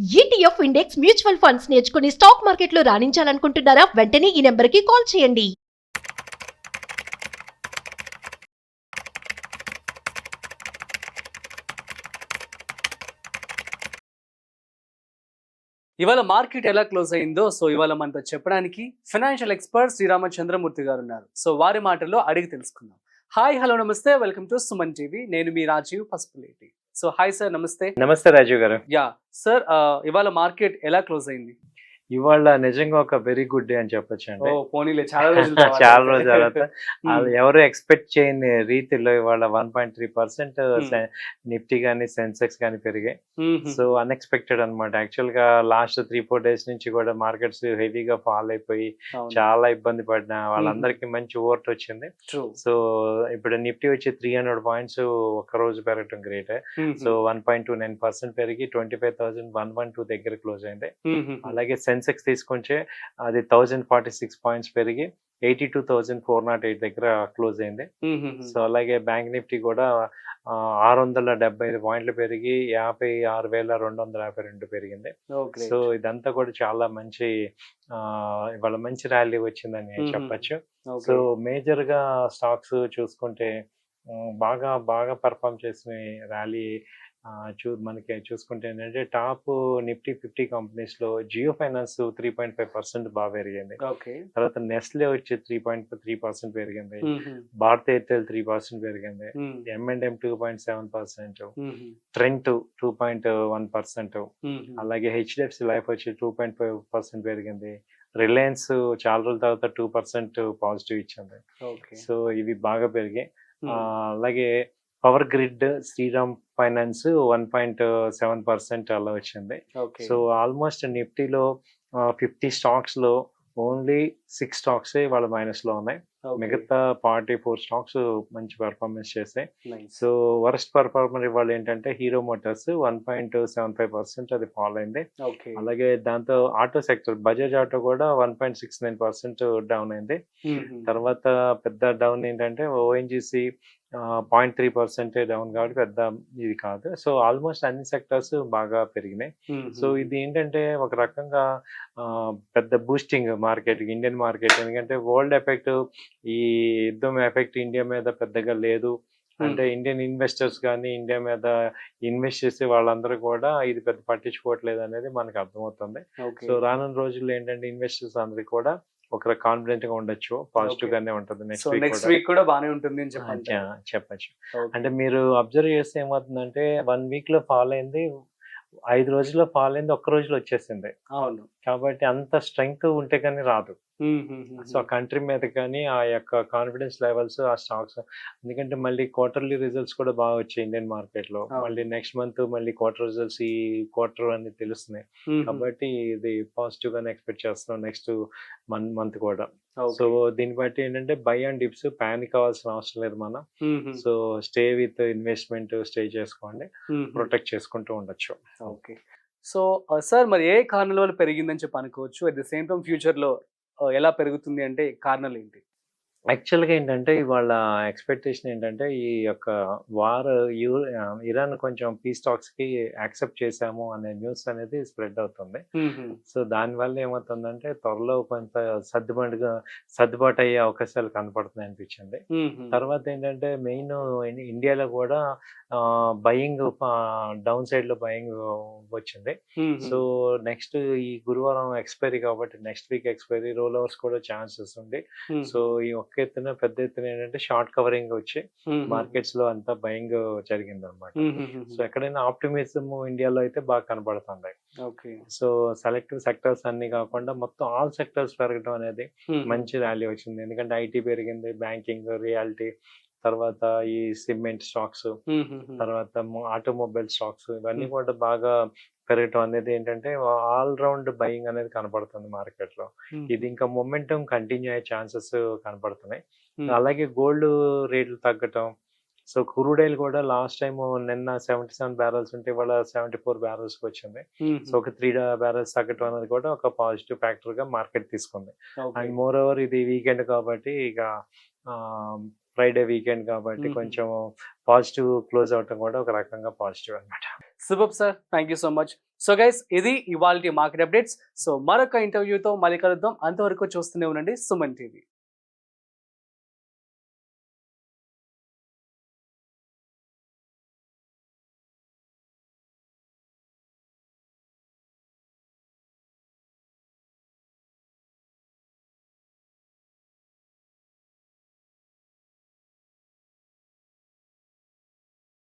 ETF index mutual funds నేర్చుకుని stock మార్కెట్లో రాణించాలనుకుంటున్నారా? వెంటనే ఈ నెంబర్కి కాల్ చేయండి. ఇవాళ మార్కెట్ ఎలా క్లోజ్ అయిందో ఇవాళ మనతో చెప్పడానికి ఫైనాన్షియల్ ఎక్స్పర్ట్ శ్రీరామచంద్రమూర్తి గారు ఉన్నారు. వారి మాటల్లో అడిగి తెలుసుకుందాం. హాయ్, హలో, నమస్తే, వెల్కమ్ టు సుమన్ టీవీ. నేను మీ రాజీవ్ పసుపులేటి. హాయ్ సార్, నమస్తే. నమస్తే రాజీవ్ గారు. యా సార్, ఇవాళ మార్కెట్ ఎలా క్లోజ్ అయింది? ఇవాళ నిజంగా ఒక వెరీ గుడ్ డే అని చెప్పొచ్చు అండి. పోనీలే, చాలా రోజులు చాలా రోజుల తర్వాత అది ఎవరు ఎక్స్పెక్ట్ చేయని రీతిలో ఇవాళ 1.3% నిఫ్టీ కానీ సెన్సెక్స్ కానీ పెరిగాయి. సో అన్ఎక్స్పెక్టెడ్ అనమాట. యాక్చువల్ గా లాస్ట్ 3-4 days నుంచి కూడా మార్కెట్స్ హెవీగా ఫాల్ అయిపోయి చాలా ఇబ్బంది పడిన వాళ్ళందరికీ మంచి ఓవర్ట్ వచ్చింది. సో ఇప్పుడు నిఫ్టీ వచ్చి 300 points ఒక రోజు పెరగటం గ్రేట్. సో 1.29% పెరిగి 25,112 దగ్గర క్లోజ్ అయింది. అలాగే సెన్సెక్స్ తీసుకుంటే అది 1046 points పెరిగి 82,408 దగ్గర క్లోజ్ అయింది. సో అలాగే బ్యాంక్ నిఫ్టీ కూడా 675 పాయింట్లు పెరిగి 56,252 పెరిగింది. సో ఇదంతా కూడా చాలా మంచి ఇవాళ మంచి ర్యాలీ వచ్చిందని చెప్పచ్చు. సో మేజర్ గా స్టాక్స్ చూసుకుంటే బాగా బాగా పర్ఫామ్ చేసిన ర్యాలీ మనకి చూసుకుంటే ఏంటంటే టాప్ నిఫ్టీ 50 కంపెనీస్ లో జియో ఫైనాన్స్ 3.5% బాగా పెరిగింది. తర్వాత నెస్లే వచ్చి 3.3% పెరిగింది. భారత్ ఎయిర్టెల్ 3% పెరిగింది. M&M 2.7%, ట్రెంట్ 2.1%, అలాగే HDFC లైఫ్ వచ్చి 2.5% పెరిగింది. రిలయన్స్ చాలా రోజుల తర్వాత 2% పాజిటివ్ ఇచ్చింది. సో ఇవి బాగా పెరిగాయి. అలాగే పవర్ గ్రిడ్, శ్రీరామ్ ఫైనాన్స్ 1.7% అలా వచ్చింది. సో ఆల్మోస్ట్ నిఫ్టీలో 50 stocks లో ఓన్లీ 6 stocks వాళ్ళ మైనస్ లో ఉన్నాయి. మిగతా 44 stocks మంచి పర్ఫార్మెన్స్ చేసాయి. సో వర్స్ట్ పర్ఫార్మర్ ఇవాళ ఏంటంటే హీరో మోటార్స్ 1.75% అది ఫాల్ అయింది. అలాగే దాంతో ఆటో సెక్టర్ బజాజ్ ఆటో కూడా 1.69% డౌన్ అయింది. తర్వాత పెద్ద డౌన్ ఏంటంటే ఓఎన్జీసీ 0.3% డౌన్ కాబట్టి పెద్ద ఇది కాదు. సో ఆల్మోస్ట్ అన్ని సెక్టర్స్ బాగా పెరిగినాయి. సో ఇది ఏంటంటే ఒక రకంగా పెద్ద బూస్టింగ్ మార్కెట్, ఇండియన్ మార్కెట్. ఎందుకంటే వరల్డ్ ఎఫెక్ట్, ఈ యుద్ధం ఎఫెక్ట్ ఇండియా మీద పెద్దగా లేదు. అంటే ఇండియన్ ఇన్వెస్టర్స్ కానీ ఇండియా మీద ఇన్వెస్ట్ చేసే వాళ్ళందరూ కూడా ఇది పెద్ద పట్టించుకోవట్లేదు అనేది మనకు అర్థమవుతుంది. సో రానున్న రోజుల్లో ఏంటంటే ఇన్వెస్టర్స్ అందరికి కూడా ఒక కాన్ఫిడెంట్ గా ఉండొచ్చు, పాజిటివ్ గానే ఉంటుంది. నెక్స్ట్ వీక్ కూడా బాగానే ఉంటుంది అని చెప్పచ్చు. అంటే మీరు అబ్జర్వ్ చేస్తే ఏమవుతుందంటే 1 week లో ఫాల్ అయింది, 5 రోజుల్లో ఫాల్ అయింది, ఒక్క రోజులో వచ్చేసింది. అవును, కాబట్టి అంత స్ట్రెంగ్త్ ఉంటే కానీ రాదు. సో ఆ కంట్రీ మీద కానీ ఆ యొక్క కాన్ఫిడెన్స్ లెవెల్స్ ఆ స్టాక్స్, ఎందుకంటే మళ్ళీ క్వార్టర్లీ రిజల్ట్స్ కూడా బాగా వచ్చాయి ఇండియన్ మార్కెట్ లో. మళ్ళీ నెక్స్ట్ మంత్ మళ్ళీ క్వార్టర్ రిజల్ట్స్ ఈ క్వార్టర్ అని తెలుస్తున్నాయి. కాబట్టి ఇది పాజిటివ్ గానే ఎక్స్పెక్ట్ చేస్తున్నాం నెక్స్ట్ మంత్ కూడా. సో దీన్ని బట్టి ఏంటంటే బై అండ్ డిప్స్ పానిక్ అవ్వాల్సిన అవసరం లేదు మనం. So stay with investment, stay చేసుకోండి, ప్రొటెక్ట్ చేసుకుంటూ ఉండొచ్చు. ఓకే. సో సార్, మరి ఏ కారణాల వల్ల పెరిగిందని చెప్పి అనుకోవచ్చు? At the same time future లో ఎలా పెరుగుతుంది అంటే కారణాలు ఏంటి? యాక్చువల్గా ఏంటంటే ఇవాళ ఎక్స్పెక్టేషన్ ఏంటంటే ఈ యొక్క వార్ ఇరాన్ కొంచెం పీస్ టాక్స్ కి యాక్సెప్ట్ చేశాము అనే న్యూస్ అనేది స్ప్రెడ్ అవుతుంది. సో దానివల్ల ఏమవుతుందంటే త్వరలో కొంత సర్దుబాటు అయ్యే అవకాశాలు కనపడుతున్నాయి అనిపించింది. తర్వాత ఏంటంటే మెయిన్ ఇండియాలో కూడా బయింగ్ డౌన్ సైడ్ లో బయింగ్ వచ్చింది. సో నెక్స్ట్ ఈ గురువారం ఎక్స్పైరీ కాబట్టి next week expiry role overs కూడా ఛాన్సెస్ ఉంది. సో ఈ ఒక్క ఎత్తున పెద్ద ఎత్తున ఏంటంటే షార్ట్ కవరింగ్ వచ్చి మార్కెట్స్ లో అంతా బయింగ్ జరిగింది అనమాట. సో ఎక్కడైనా ఆప్టిమిజం ఇండియాలో అయితే బాగా కనబడుతుంది. సో సెలెక్టివ్ సెక్టర్స్ అన్ని కాకుండా మొత్తం ఆల్ సెక్టర్స్ పెరగడం అనేది మంచి ర్యాలీ వచ్చింది. ఎందుకంటే ఐటీ పెరిగింది, బ్యాంకింగ్, రియాలిటీ, తర్వాత ఈ సిమెంట్ స్టాక్స్, తర్వాత ఆటోమొబైల్ స్టాక్స్, ఇవన్నీ కూడా బాగా పెరగటం అనేది ఏంటంటే ఆల్ రౌండ్ బయింగ్ అనేది కనపడుతుంది మార్కెట్ లో. ఇది ఇంకా మొమెంటం కంటిన్యూ అయ్యే ఛాన్సెస్ కనపడుతున్నాయి. అలాగే గోల్డ్ రేట్లు తగ్గటం. సో క్రూడ్ ఆయిల్ కూడా లాస్ట్ టైం నిన్న 77 barrels ఉంటే ఇవాళ 74 barrels వచ్చింది. సో ఒక 3 barrels తగ్గటం అనేది కూడా ఒక పాజిటివ్ ఫ్యాక్టర్ గా మార్కెట్ తీసుకుంది. అండ్ మోర్ ఓవర్ ఇది వీకెండ్ కాబట్టి ఇక ఫ్రైడే వీకెండ్ కాబట్టి కొంచెం పాజిటివ్ క్లోజ్ అవటం కూడా ఒక రకంగా పాజిటివ్ అన్నమాట. Super sir, thank you so much. So guys, ఇది ఇవాల్టి మార్కెట్ అప్డేట్స్. సో మరొక ఇంటర్వ్యూతో మళ్ళీ కలుద్దాం. అంతవరకు చూస్తూనే ఉండండి సుమన్ టీవీ.